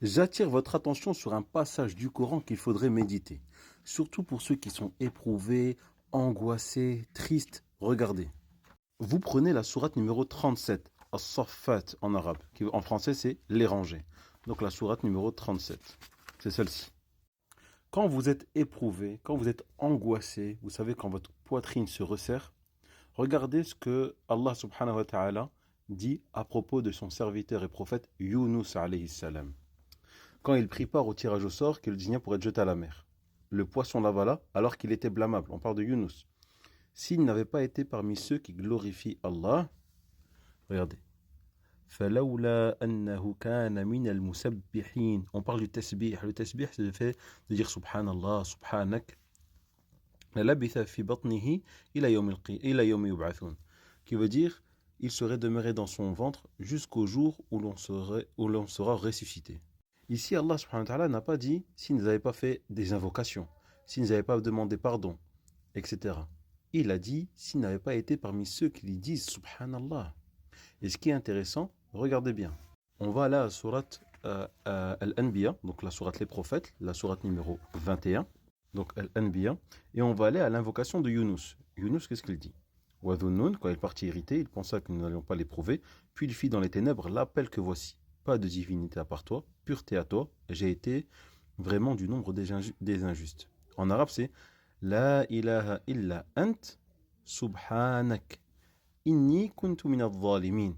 J'attire votre attention sur un passage du Coran qu'il faudrait méditer. Surtout pour ceux qui sont éprouvés, angoissés, tristes. Regardez. Vous prenez la sourate numéro 37, As-Saffat en arabe, qui en français c'est les rangées. Donc la sourate numéro 37, c'est celle-ci. Quand vous êtes éprouvé, quand vous êtes angoissé, vous savez quand votre poitrine se resserre, regardez ce que Allah subhanahu wa ta'ala dit à propos de son serviteur et prophète Yunus alayhi salam. Quand il prit part au tirage au sort qu'il désigna pour être jeté à la mer. Le poisson l'avala alors qu'il était blâmable. On parle de Yunus. S'il n'avait pas été parmi ceux qui glorifient Allah, regardez. فَلَوْلَا أَنَّهُ كَانَ مِنَ الْمُسَبِّحِينَ. On parle du tasbih. Le tasbih, c'est le fait de dire Subhanallah, Subhanak. لَلَبِثَ فِي بَطْنِهِ إِلَى يَوْمِ يُبْعَثُونَ. Qui veut dire, il serait demeuré dans son ventre jusqu'au jour où l'on sera ressuscité. Ici, Allah subhanahu wa ta'ala n'a pas dit s'ils n'avaient pas fait des invocations, s'ils n'avaient pas demandé pardon, etc. Il a dit s'ils n'avaient pas été parmi ceux qui lui disent Subhanallah. Et ce qui est intéressant, regardez bien. On va aller à la sourate Al-Anbiya, donc la sourate Les Prophètes, la sourate numéro 21, donc Al-Anbiya, et on va aller à l'invocation de Yunus. Yunus, qu'est-ce qu'il dit? Wadhunnun, quand il partit irrité, il pensa que nous n'allions pas l'éprouver, puis il fit dans les ténèbres l'appel que voici. Pas de divinité à part toi, pureté à toi, j'ai été vraiment du nombre des injustes. En arabe, c'est La ilaha illa ant subhanak inni kuntu minadh dhalimin.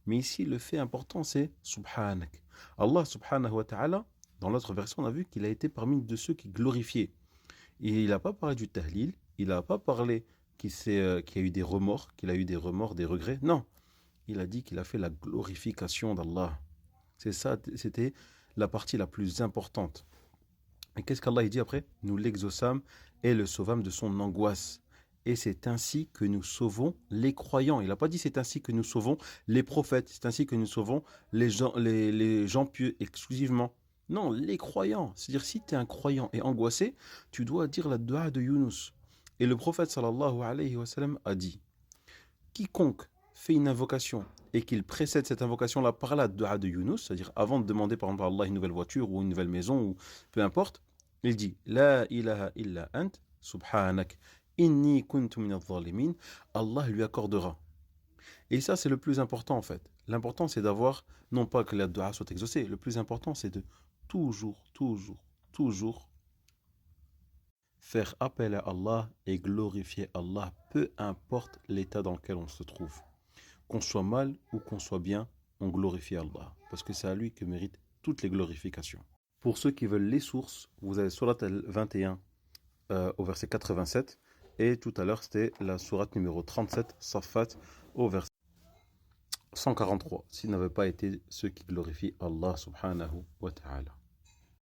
Mais ici, le fait important, c'est subhanak. Allah subhanahu wa ta'ala, dans l'autre version, on a vu qu'il a été parmi de ceux qui glorifiaient. Et il n'a pas parlé du tahlil, il n'a pas parlé qu'il y a eu des remords, qu'il a eu des remords, des regrets. Non, il a dit qu'il a fait la glorification d'Allah. C'est ça, c'était la partie la plus importante. Et qu'est-ce qu'Allah dit après? Nous l'exaucâmes et le sauvâmes de son angoisse. Et c'est ainsi que nous sauvons les croyants. Il n'a pas dit c'est ainsi que nous sauvons les prophètes. C'est ainsi que nous sauvons les gens pieux exclusivement. Non, les croyants. C'est-à-dire si tu es un croyant et angoissé, tu dois dire la dua de Yunus. Et le prophète sallallahu alayhi wa sallam a dit, quiconque fait une invocation et qu'il précède cette invocation-là par la dua de Yunus, c'est-à-dire avant de demander par exemple à Allah une nouvelle voiture ou une nouvelle maison ou peu importe, il dit La ilaha illa ant subhanak inni kuntu minadh dhalimin. Allah lui accordera. Et ça c'est le plus important en fait. L'important c'est d'avoir, non pas que la dua soit exaucée, le plus important c'est de toujours faire appel à Allah et glorifier Allah, peu importe l'état dans lequel on se trouve. Qu'on soit mal ou qu'on soit bien, on glorifie Allah. Parce que c'est à lui que méritent toutes les glorifications. Pour ceux qui veulent les sources, vous avez Surat al-21 au verset 87. Et tout à l'heure, c'était la sourate numéro 37, Saffat, au verset 143. S'ils n'avaient pas été ceux qui glorifient Allah subhanahu wa ta'ala.